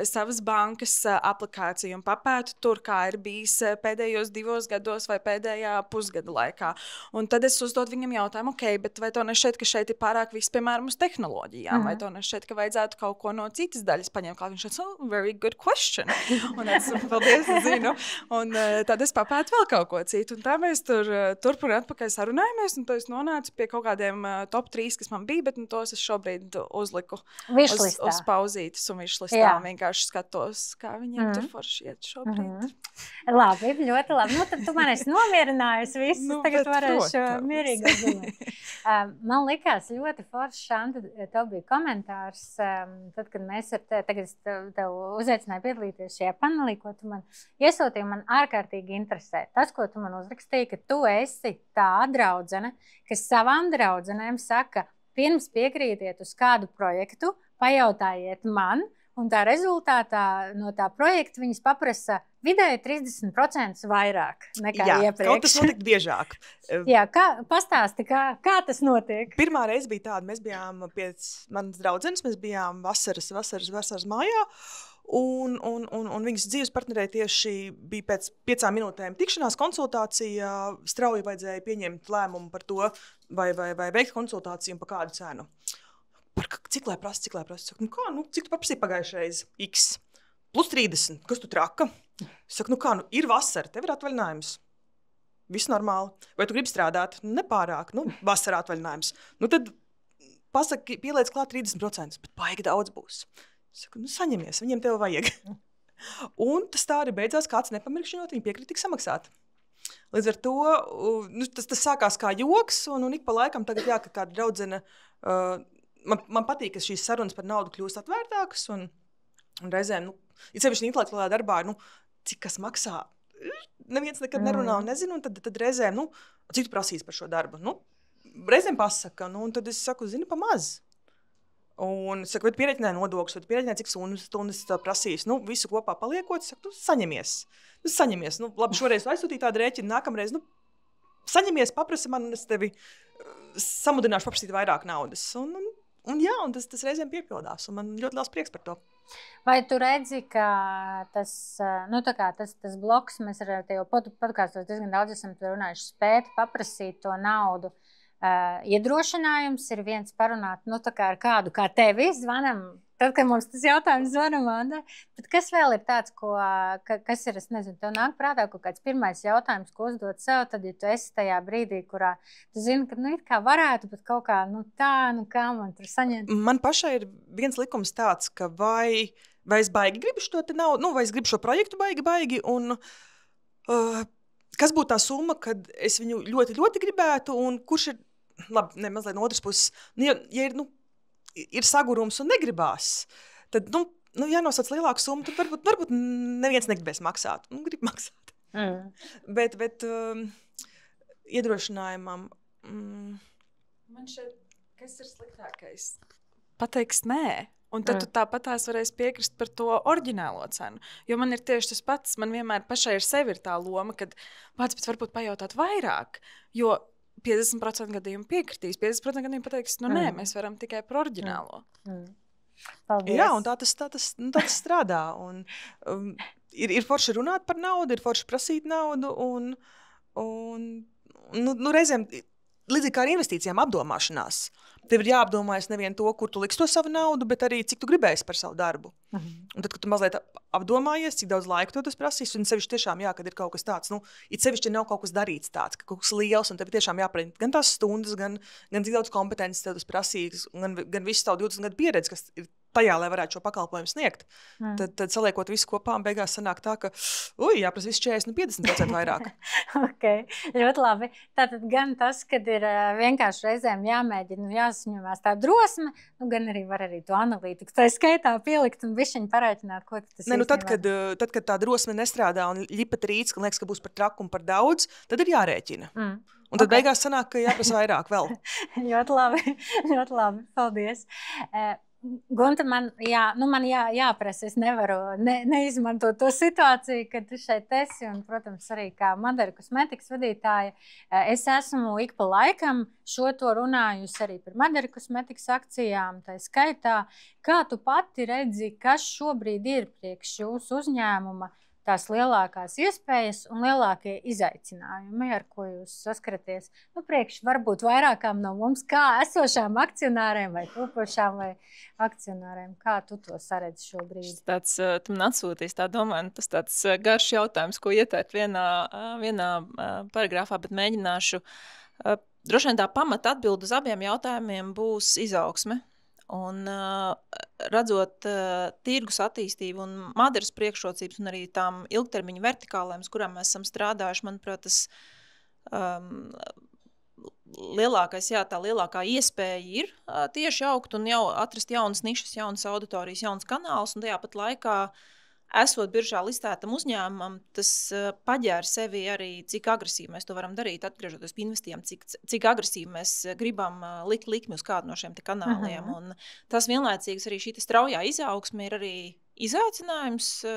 Speaker 2: savas bankas aplikāciju un papētu tur, kā ir bijis pēdējos 2 gados vai pēdējā pusgada laikā. Un tad es uzdod viņam jautājumu, bet vai to nešķiet, ka šeit ir pārāk viss, piemēram, uz tehnoloģijām, vai to nešķiet, ka vajadzētu kaut ko no citas daļas paņemt, kā viņš teica, very good question. Un es, paldies, zinu. Un tad es papētu vēl kaut ko citu. Un tā mēs turp un atpakaļ sarunājamies, un to es nonācu pie kaut kādiem top 3, kas man bija, bet tos es šobrīd uzliku uz pauzītes un višlistā. Vienkārši skatos, kā viņiem tur forši iet šobrīd.
Speaker 1: Labi, ļoti labi. Tad tu man esi nomierinājusi visus, tagad varēšu mierīgi gulēt. Man likās ļoti forši, Šanta, tev bija komentārs, tad, kad mēs tagad tev uzaicināju piedalīties šajā panelī, ko tu man iesūtīji, man ārkārtīgi interesē. Tas, ko tu man uzrakstīji, ka tu esi tā draudzene, kas savām draudzenēm saka, pirms piekrītiet uz kādu projektu, pajautājiet man, un tā rezultātā no tā projekta viņas paprasa vidēji 30% vairāk nekā iepriekš.
Speaker 4: Kaut tas notiek biežāk.
Speaker 1: Pastāsti, kā tas notiek?
Speaker 4: Pirmā reize bija tāda, mēs bijām pie manas draudzenes, mēs bijām vasaras mājā, un viņas dzīves partnerē tieši bija pēc 5 minūtēm tikšanās konsultācija, strauji vajadzēja pieņemt lēmumu par to, vai veikt konsultāciju un par kādu cenu. Cik lai prasa? Cik tu paprasīji pagājušreiz? X. plus 30, kas tu traka? Es saku, kā, ir vasara, tev ir atvaļinājums. Viss normāli. Vai tu gribi strādāt? Nepārāk, vasarā atvaļinājums. Tad pasaki, pieliec klāt 30%, bet baigi daudz būs. Es saku, saņemies, viņiem tev vajag. Un tas tā arī beidzās, kāds nepamirkšņot, viņi piekrita tik samaksāt. Līdz ar to tas sākās kā joks, un ik pa laikam tagad, ka kāda draudzene, man patīk, ka šīs sarunas par naudu kļūst atvērtākas, un reizēm, ja sevišķi intelektuālā darbā, cik kas maksā, neviens nekad nerunā un nezinu, un tad reizēm, cik tu prasīs par šo darbu? Reizēm pasaka, un tad es saku, zini, pa maz. Un es saku, vai pierēķināju nodokļus, vai pierēķināju, cik stundas prasīs. Visu kopā paliekot, saku, saņemies. Saņemies. Labi, šoreiz aizsūtīju tādu rēķinu, nākamreiz, saņemies, paprasi man, un es tevi samudināšu paprasīt vairāk naudas. Un tas reizēm piepildās, un man ļoti liels prieks par to.
Speaker 1: Vai tu redzi, ka tas bloks, mēs ar tevi podkāstos diezgan daudz esam runājuši, spēt paprasīt to naudu, iedrošinājums ir viens parunāt, ar kādu kā tevi zvanam, tad, kad mums tas jautājums zvanam, bet kas vēl ir tāds, kas ir, es nezinu, tev nāk prātā kaut kāds pirmais jautājums, ko uzdot sev, tad, ja tu esi tajā brīdī, kurā tu zini, ka, it kā varētu, bet kaut kā, kā man tur saņemt.
Speaker 4: Man pašai ir viens likums tāds, ka vai es baigi gribu šo te naudu, vai es gribu šo projektu baigi, un kas būtu tā summa, kad es viņu ļoti, ļoti gribētu, un kurš ir, labi, mazliet no otras puses, ja ir sagurums un negribās, tad, jānosauc lielāku summu, tad varbūt neviens negribēs maksāt, grib maksāt. Bet iedrošinājumam...
Speaker 2: Man šeit, kas ir sliktākais? Pateiks nē. Un tad tu tāpatās varēsi piekrist par to oriģinālo cenu. Jo man ir tieši tas pats, man vienmēr pašai ar sevi ir tā loma, kad pats varbūt pajautāt vairāk, jo 50% gadījumu piekritīs, 50% gadījumu pateiks, nē, mēs varam tikai par oriģinālo.
Speaker 1: Paldies.
Speaker 4: Jā, un tā tas strādā. Un, ir forši runāt par naudu, ir forši prasīt naudu, un reizēm, līdzīgi kā ar investīcijām, apdomāšanās. Tev ir jāapdomājas nevien to, kur tu liksi to savu naudu, bet arī cik tu gribēsi par savu darbu. Un tad, kad tu mazliet apdomājies, cik daudz laika to tas prasīs, un sevišķi tiešām, kad ir kaut kas tāds, it sevišķi nav kaut kas darīts tāds, ka kaut kas liels, un tev tiešām jāprint gan tās stundas, gan cik daudz kompetences tev tas prasīs, gan visu tavu 20 gadu pieredzi, kas ir tajā, lai varētu šo pakalpojumu sniegt. Tad saliekot visu kopā, un beigās sanāk tā, ka, jāprasa visu 40, 50% vairāk.
Speaker 1: Ok, ļoti labi. Tātad gan tas, kad ir vienkārši reizēm jāmēģina, jāsaņemās tā drosme, gan arī var arī to analītiku. Tā skaitā pielikt un bišķiņ parēķināt, ko tas ir.
Speaker 4: Tad, kad tā drosme nestrādā un ļipa trīc, ka liekas, ka būs par traku un par daudz, tad ir jārēķina. Un tad beigās sanāk, ka jāprasa vairāk vēl.
Speaker 1: ļoti labi. Paldies. Gunta, man jāprasa, es nevaru neizmantot to situāciju, kad tu šeit esi, un, protams, arī kā Madara kosmetikas vadītāja, es esmu ik pa laikam šo to runājusi arī par Madara kosmetikas akcijām, tā skaitā. Kā tu pati redzi, kas šobrīd ir priekš jūsu uzņēmuma tās lielākās iespējas un lielākie izaicinājumi, ar ko jūs saskaraties? Priekš varbūt vairākām no mums, kā esošām akcionāriem vai topošām vai akcionāriem. Kā tu to saredzi šobrīd?
Speaker 3: Tu man atsūtīs tā domāju, tas tāds garš jautājums, ko ietērt vienā paragrāfā, bet mēģināšu. Droši vien tā pamata atbilde uz abiem jautājumiem būs izaugsme. Un redzot tirgus attīstību un Madaras priekšrocības un arī tām ilgtermiņa vertikālēm, uz kurām mēs esam strādājuši, manuprāt, tas tā lielākā iespēja ir tieši augt un jau atrast jaunas nišas, jaunas auditorijas, jaunas kanālus, un tajā pat laikā esot biržā listētam uzņēmumam, tas paģēra sevi arī, cik agresīvi mēs to varam darīt, atgriežoties pie investīcijām, cik agresīvi mēs gribam likt likmi uz kādu no šiem te kanāliem. Un tas vienlaicīgs arī šī straujā izaugsme ir arī izaicinājums,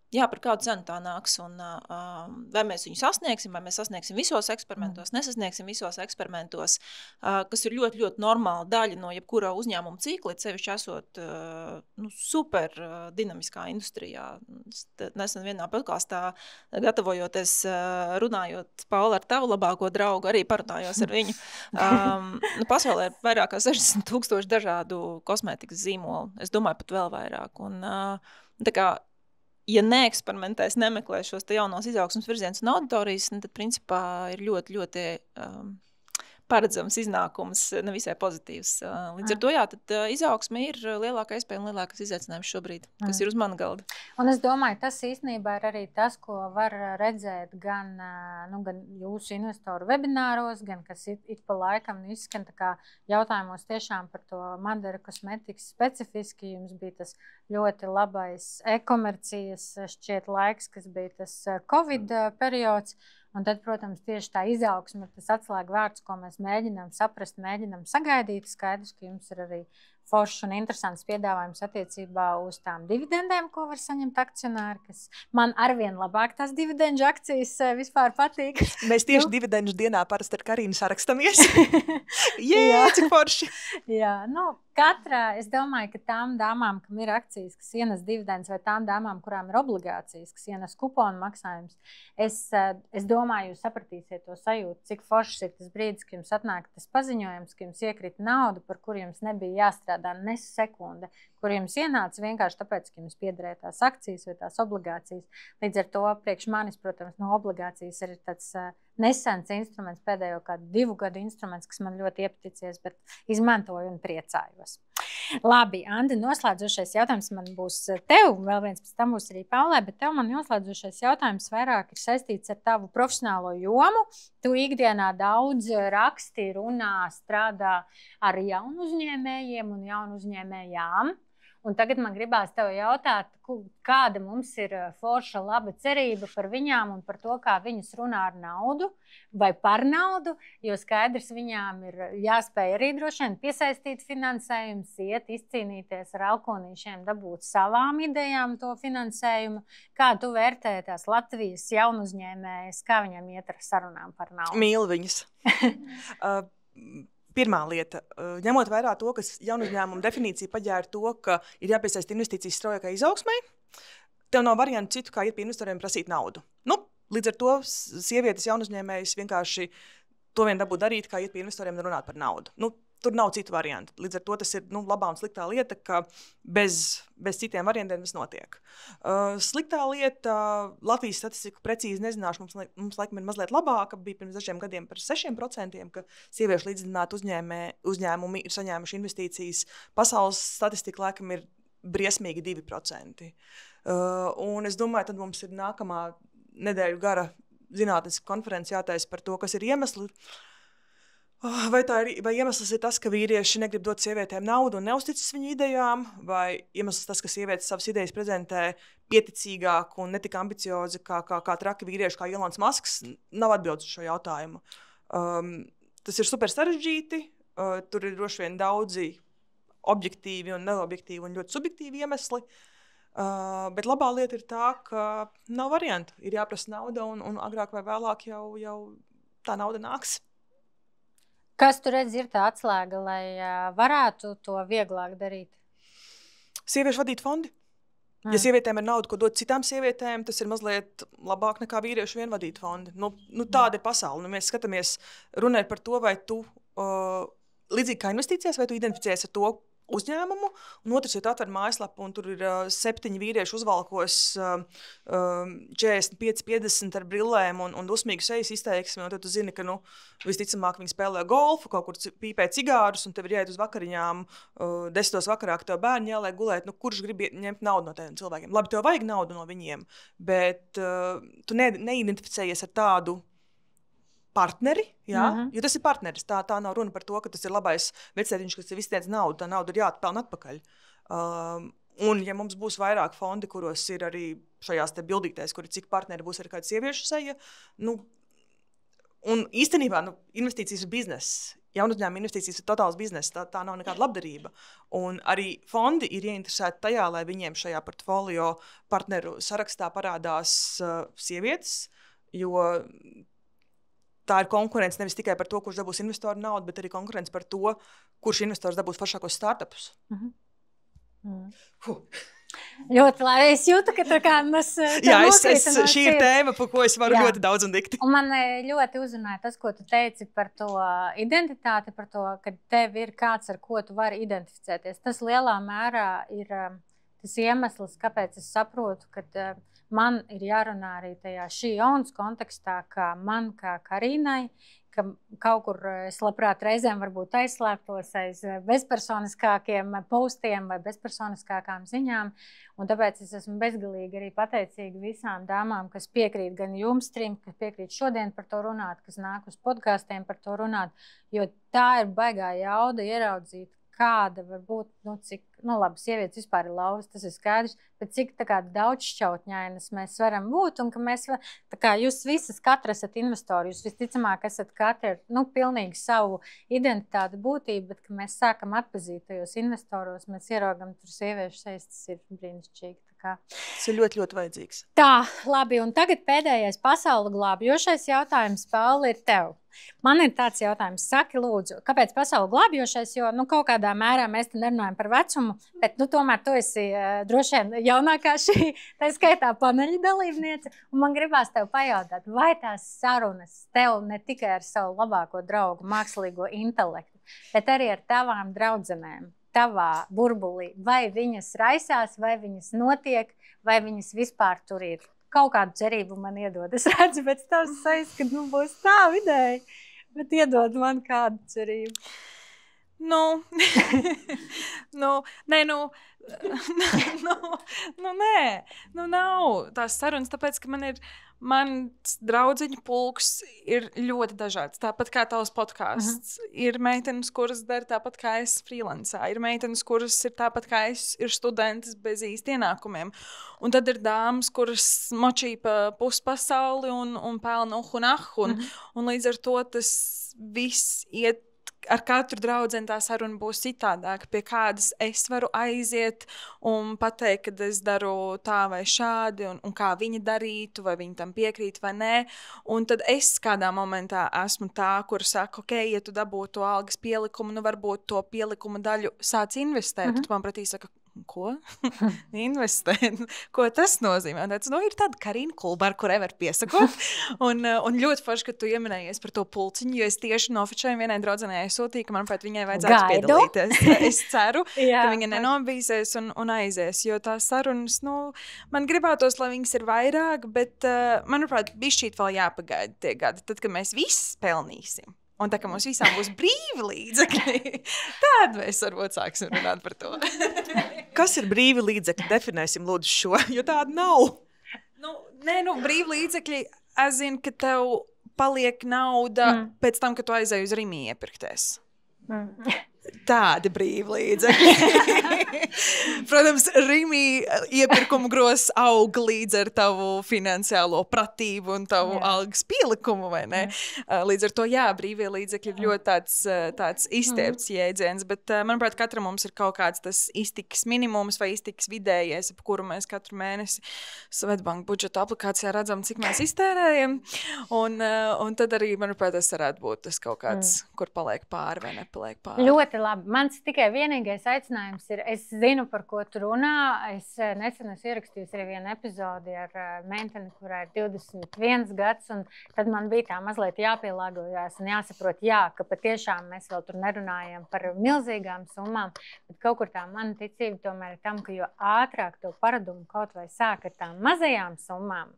Speaker 3: par kādu cenu tā nāks, un vai mēs viņu sasniegsim, vai mēs sasniegsim visos eksperimentos, nesasniegsim visos eksperimentos, kas ir ļoti, ļoti normāla daļa no jebkura uzņēmuma cikla, sevišķi esot super dinamiskā industrijā. Nesen vienā podkāstā, gatavojoties, runājot, Paula, ar tavu labāko draugu, arī parunājos ar viņu. Pasaulē ir vairāk kā 60,000 dažādu kosmētikas zīmolu. Es domāju, pat vēl vairāk. Un, tā kā ja neeksperimentēs, nemeklēs šos te jaunos izaugsmas virzienus un auditorijas, tad principā ir ļoti, ļoti paredzams iznākums, nevisai pozitīvs. Līdz ar to, jā, tad izaugsme ir lielākā iespēja un lielākas izaicinājums šobrīd, kas ir uz mana galda.
Speaker 1: Un es domāju, tas īstenībā ir arī tas, ko var redzēt gan jūsu investoru webināros, gan kas ik pa laikam izskan tā kā jautājumos tiešām par to Madara kosmetikas specifiski. Jums bija tas ļoti labais e-komercijas šķiet laiks, kas bija tas Covid periods. Un tad, protams, tieši tā izaugsme ir tas atslēga vārds, ko mēs mēģinām saprast, mēģinām sagaidīt. Skaidrs, ka jums ir arī foršs un interesants piedāvājums attiecībā uz tām dividendēm, ko var saņemt akcionāri, kas man arvien labāk tās dividendžu akcijas vispār patīk.
Speaker 4: Mēs tieši dividendžu dienā parasti ar Karīnu sarakstamies. Cik forši!
Speaker 1: Jā, katra, es domāju, ka tām dāmām, kam ir akcijas, kas ienes dividendus, vai tām dāmām, kurām ir obligācijas, kas ienes kuponu maksājumus, es domāju, jūs sapratīsiet to sajūtu, cik foršs ir tas brīdis, ka jums atnāk tas paziņojums, ka jums iekrita nauda, par kuru jums nebija jāstrādā ne sekunde, kur jums ienāca vienkārši tāpēc, ka jums piederēja tās akcijas vai tās obligācijas. Līdz ar to priekš manis, protams, obligācijas ir tāds nesens instruments, pēdējo kādu 2 gadu instruments, kas man ļoti iepaticies, bet izmantoju un priecājos. Labi, Andi, noslēdzošais jautājums man būs tev, vēl viens pēc tam būs arī Paulai, bet tev man noslēdzošais jautājums vairāk ir saistīts ar tavu profesionālo jomu. Tu ikdienā daudz raksti, runā, strādā ar jaunu uzņēmējiem un jaunu uzņēmējām. Un tagad man gribās tev jautāt, kāda mums ir forša laba cerība par viņām un par to, kā viņas runā ar naudu vai par naudu, jo skaidrs viņām ir jāspēj arī droši vien piesaistīt finansējums, iet izcīnīties ar alkonīšiem, dabūt savām idejām to finansējumu. Kā tu vērtē tās Latvijas jaunu uzņēmējas, kā viņam iet ar sarunām par naudu?
Speaker 4: Mīlu viņas. Pirmā lieta, ņemot vērā to, ka jaunu uzņēmumu definīcija paģēra to, ka ir jāpiesaista investīcijas straujākai izaugsmai, tev nav variantu citu, kā iet pie investoriem prasīt naudu. Līdz ar to sievietes jaunu uzņēmējas vienkārši to vien dabū darīt, kā iet pie investoriem un runāt par naudu. Tur nav citu variantu. Līdz ar to tas ir labā un sliktā lieta, ka bez citiem variantiem tas notiek. Sliktā lieta, Latvijas statistiku precīzi nezināšu, mums laikam ir mazliet labāka, bija pirms dažiem gadiem par 6%, ka sieviešu līdzdibināti uzņēmumi ir saņēmuši investīcijas. Pasaules statistika laikam ir briesmīgi 2%. Un es domāju, tad mums ir nākamā nedēļu gara zinātniska konference jātaisa par to, kas ir iemesli. Vai iemesls ir tas, ka vīrieši negrib dot sievietēm naudu un neuzticas viņu idejām, vai iemesls tas, ka sievietes savas idejas prezentē pieticīgāk un netik ambiciozi kā traki vīrieši, kā Ilons Masks, nav atbildes uz šo jautājumu. Tas ir super sarežģīti, tur ir droši vien daudzi objektīvi un neobjektīvi un ļoti subjektīvi iemesli, bet labā lieta ir tā, ka nav variantu. Ir jāprasa nauda un agrāk vai vēlāk jau tā nauda nāks.
Speaker 1: Kas tu redzi ir tā atslēga, lai varētu to vieglāk darīt?
Speaker 4: Sieviešu vadīt fondi. Ja sievietēm ir nauda, ko dot citām sievietēm, tas ir mazliet labāk nekā vīriešu vien vadīt fondi. Tāda ir pasaule. Mēs skatāmies, runājot par to, vai tu līdzīgi kā investīcijās, vai tu identificējies ar to uzņēmumu, un otrs, ja tu atver mājaslapu, un tur ir 7 vīrieši uzvalkos 45, 50 ar brillēm un dusmīgu sejas izteiksmi, un tad tu zini, ka, visticamāk viņi spēlē golfu, kaut kur pīpē cigārus, un tev ir jāiet uz vakariņām 10 vakarā, ka tev bērni jāliek gulēt, kurš grib ņemt naudu no tādiem cilvēkiem. Labi, tev vajag naudu no viņiem, bet tu neidentificējies ar tādu partneri, jo tas ir partneris. Tā nav runa par to, ka tas ir labais vecētiņš, kas tev izsniedz naudu. Tā nauda ir jāatpelna atpakaļ. Un ja mums būs vairāk fondi, kuros ir arī šajās te bildītēs, kur ir cik partneri būs arī kāda sieviešu seja, un īstenībā investīcijas ir bizness. Jaunu uzņēmumu investīcijas ir totāls bizness, tā nav nekāda labdarība. Un arī fondi ir ieinteresēti tajā, lai viņiem šajā portfolio partneru sarakstā parādās sievietes, jo tā ir konkurence nevis tikai par to, kurš dabūs investoru naudu, bet arī konkurence par to, kurš investors dabūs foršākos startupus.
Speaker 1: Ļoti labi. Es jūtu, ka tā kā mēs...
Speaker 4: šī ir tēma, par ko es varu ļoti daudz un dikti.
Speaker 1: Un man ļoti uzrunāja tas, ko tu teici par to identitāti, par to, ka tev ir kāds, ar ko tu vari identificēties. Tas lielā mērā ir tas iemesls, kāpēc es saprotu, ka man ir jārunā arī tajā šī jaunas kontekstā, kā man, kā Karīnai, ka kaut kur es labprāt reizēm varbūt aizslēptos aiz bezpersoniskākiem postiem vai bezpersoniskākām ziņām. Un tāpēc es esmu bezgalīgi arī pateicīga visām dāmām, kas piekrīt gan jums trim, kas piekrīt šodien par to runāt, kas nāk uz podkāstiem par to runāt, jo tā ir baigā jauda ieraudzīt, kāda var būt, cik, labi, sievietes vispār ir lauvas, tas ir skaidrs, bet cik daudzšķautņainas mēs varam būt, un ka mēs, jūs visas, katra esat investori, jūs visticamāk esat katra, pilnīgi savu identitāti būtību, bet, ka mēs sākam atpazīt tajos investoros, mēs ieraugam tur sieviešu sejas, tas ir brīnišķīgi.
Speaker 4: Tas ir ļoti, ļoti vajadzīgs.
Speaker 1: Tā, labi, un tagad pēdējais pasauli glābjošais jautājums, Paula, ir tev. Man ir tāds jautājums, saki lūdzu, kāpēc pasauli glābjošais, jo kaut kādā mērā mēs te nerunājam par vecumu, bet tomēr tu esi droši vien jaunākā šī, tā skaitā paneļa dalībniece, un man gribās tev pajautāt, vai tās sarunas tev ne tikai ar savu labāko draugu, mākslīgo intelektu, bet arī ar tavām draudzenēm, tavā burbulī, vai viņas raisās, vai viņas notiek, vai viņas vispār tur ir. Kaut kādu cerību man iedod. Es redzu pēc tavas sejas, ka būs tā vidēji, bet iedod man kādu cerību.
Speaker 2: Nav tās sarunas, tāpēc, ka mans draudziņu pulks ir ļoti dažāds. Tāpat kā tavs podcasts. Ir meitenes, kuras dara tāpat kā es freelancā. Ir meitenes, kuras ir tāpat kā es, ir studentes bez īsti ienākumiem. Un tad ir dāmas, kuras močī pa puspasauli un pelna uhu. Un līdz ar to tas viss iet. Ar katru draudzeni tā saruna būs citādāka, pie kādas es varu aiziet un pateikt, ka es daru tā vai šādi, un kā viņa darītu, vai viņa tam piekrīt vai nē. Un tad es kādā momentā esmu tā, kur saka, ok, ja tu dabūtu to algas pielikumu, varbūt to pielikumu daļu sāc investēt. Tad man pretī saka, ko? Investēt. Ko tas nozīmē? Tāds, ir tāda Karina Kulba, ar kurai var piesakot. Un ļoti forši, ka tu ieminējies par to pulciņu, jo es tieši nofočēju vienai draudzenei sūtīju, ka manuprāt viņai vajadzētu piedalīties. Es ceru, ka viņa nenobīsies un aizies, jo tās sarunas, man gribētos, lai viņas ir vairāk, bet, manuprāt, bišķīt vēl jāpagaida tie gadi, tad, kad mēs viss pelnīsim. Un tā, ka mums visām būs brīvi līdzekļi, tad mēs varbūt sāksim runāt par to.
Speaker 4: Kas ir brīvi līdzekļi? Definēsim lūdzu šo, jo tāda nav.
Speaker 2: Brīvi līdzekļi, es zinu, ka tev paliek nauda pēc tam, kad tu aizēji uz Rimi iepirkties. Tādi brīvi līdzekļi. Protams, Rimi iepirkumu gros aug līdz ar tavu finansiālo pratību un tavu algas pielikumu, vai ne? Līdz ar to, brīvie līdzekļi ir ļoti tāds izstiepts jēdziens, bet, manuprāt, katram mums ir kaut kāds tas iztikas minimums vai iztikas vidējais, ap kuru mēs katru mēnesi Svetbank budžeta aplikācijā redzam, cik mēs iztērējam, un tad arī, manuprāt, tas varētu būt tas kaut kāds, kur paliek pāri vai nepaliek pāri.
Speaker 1: Ļoti labi. Mans tikai vienīgais aicinājums ir, es zinu, par ko tu runā. Es nesen esmu ierakstījusi arī vienu epizodi ar meiteni, kurā ir 21 gads, un tad man bija tā mazliet jāpielāgojās un jāsaprot, ka patiešām mēs vēl tur nerunājam par milzīgām summām, bet kaut kur tā mana ticība tomēr ir tam, ka jo ātrāk to paradumu kaut vai sāk ar tām mazajām summām,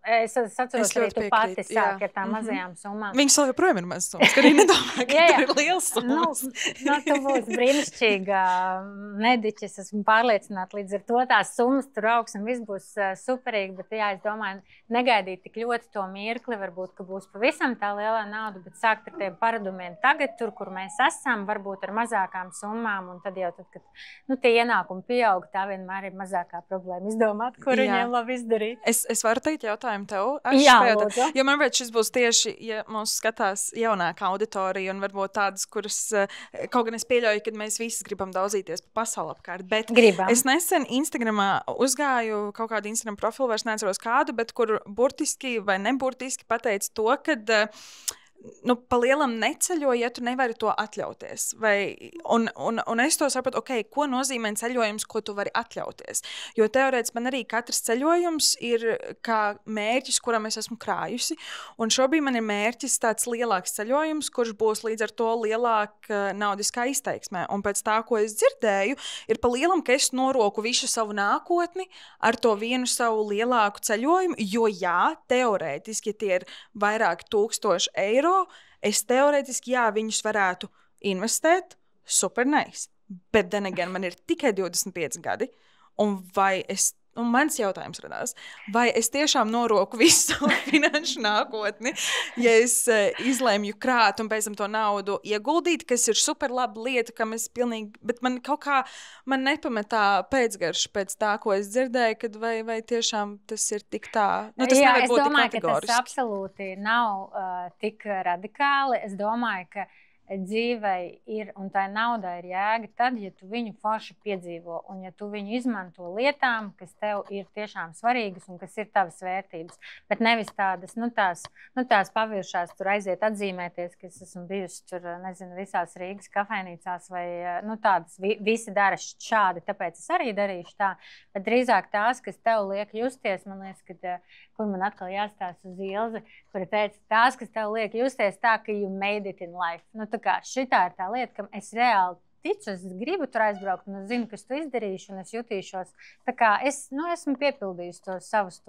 Speaker 1: es atceros, arī tu pati sāki ar tām mazajām summām.
Speaker 2: Viņas vēl joprojām ir mazas summas, ka arī nedomā, ka tur ir liels summas.
Speaker 1: Tu būsi brīnišķīga nediķis, esmu pārliecināta, līdz ar to tās summas tur augs un viss būs superīgi, bet es domāju, negaidīt tik ļoti to mirkli, varbūt, ka būs pavisam tā lielā nauda, bet sākt ar tiem paradumiem tagad, tur, kur mēs esam, varbūt ar mazākām summām, un tad jau, kad tie ienākumi pieaug, tā vienmēr ir mazākā problēma izdomāt, kur viņiem labi izdarīt.
Speaker 2: Es varu teikt jautājumu tev?
Speaker 1: Lūdzu.
Speaker 2: Jo man šis būs tieši, ja mūs skatās jaunākā auditorija un varbūt tādas, kuras, kaut gan es pieļauju, ka mēs visi gribam daudzīties pa pasauli apkārt, bet es nesen Instagramā uzgāju kaut kādu Instagram profilu, vairs neatceros kādu, bet kur burtiski vai neburtiski pateica to, kad pa lielam neceļo, ja tu nevari to atļauties. Un es to sapratu, ko nozīmē ceļojums, ko tu vari atļauties. Jo teorētiski man arī katrs ceļojums ir kā mērķis, kuram es esmu krājusi. Un šobrīd man ir mērķis tāds lielāks ceļojums, kurš būs līdz ar to lielāka naudiskā izteiksmē. Un pēc tā, ko es dzirdēju, ir pa lielam, ka es noroku visu savu nākotni ar to vienu savu lielāku ceļojumu, jo jā, teorētiski, ja tie ir vairāk 1000 eiro, es teorētiski, viņus varētu investēt, super nice. Bet again, man ir tikai 25 gadi, un mans jautājums radās, vai es tiešām noroku visu savu finanšu nākotni, ja es izlēmju krāt un pēc tam to naudu ieguldīt, kas ir super laba lieta, kam es pilnīgi, bet man kaut kā, man nepametā pēcgaršu pēc tā, ko es dzirdēju, kad vai tiešām tas ir tik tā, tas nevar būt tik kategoriski.
Speaker 1: Es domāju, ka tas absolūti nav tik radikāli, es domāju, ka dzīvei ir un tai naudai ir jēga tad, ja tu viņu forši piedzīvo un ja tu viņu izmanto lietām, kas tev ir tiešām svarīgas un kas ir tavas vērtības. Bet nevis tādas, tās paviršās, tur aiziet atzīmēties, ka es esmu bijusi tur, nezinu, visās Rīgas kafejnīcās vai tādas, visi dara šādi, tāpēc es arī darīšu tā. Bet drīzāk tās, kas tev liek justies, man liekas, ka kur man atkal jāstāsta uz Ilzi, kura teica, tās, kas tev liek justies tā, ka you made it in life. Šitā ir tā lieta, ka es reāli ticu, es gribu tur aizbraukt, un es zinu, kas tu izdarīšu, un es jutīšos. Tā kā esmu piepildījusi to savus,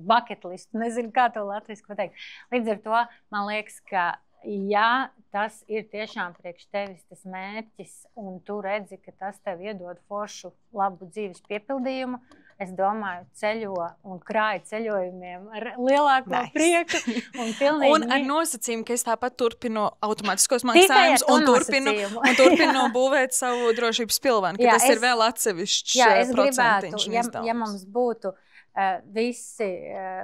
Speaker 1: bucket listu, nezinu, kā to latviski pateikt. Līdz ar to man liekas, ka ja tas ir tiešām priekš tevis tas mērķis, un tu redzi, ka tas tev iedod foršu labu dzīves piepildījumu, es domāju, ceļo un krāja ceļojumiem ar lielāko prieku. Un
Speaker 2: ar nosacījumu, ka es tāpat turpinu automātiskos maksājumus un turpinu būvēt savu drošības pilvenu, ka tas ir vēl atsevišķs procentiņš.
Speaker 1: Ja mums būtu visi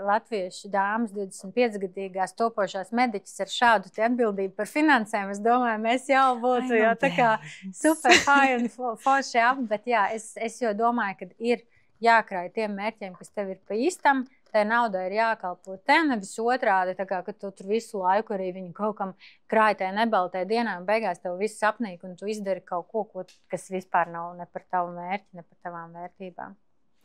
Speaker 1: latviešu dāmas 25-gadīgās topošās mediķis ar šādu atbildību par finansēm, es domāju, mēs jau būtu tā kā super high un forši ap, bet es jau domāju, ka ir jākrāj tiem mērķiem, kas tev ir pa īstam, tai naudai ir jākalpo te, nevis otrādi, tā kā, ka tu tur visu laiku arī viņu kaut kam krāj tajā nebaltai dienā un beigās tev viss apnīk un tu izdari kaut ko, kas vispār nav ne par tavu mērķi, ne par tavām vērtībām.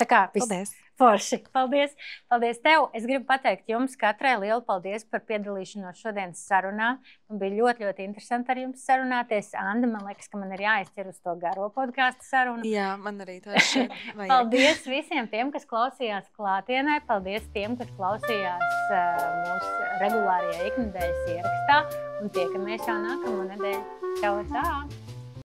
Speaker 1: Tā kā viss forši. Paldies. Paldies tev. Es gribu pateikt jums katrai lielu paldies par piedalīšanos šodienas sarunā. Man bija ļoti, ļoti interesanti ar jums sarunāties. Anda, man liekas, ka man ir jāizķer uz to garo podcastu sarunu.
Speaker 2: Jā, man arī tā šeit vajag.
Speaker 1: Paldies visiem tiem, kas klausījās klātienē. Paldies tiem, kas klausījās mūsu regulārajā iknedēļas ierakstā. Un tiekamies jau nākamo nedēļu. Čau, tā!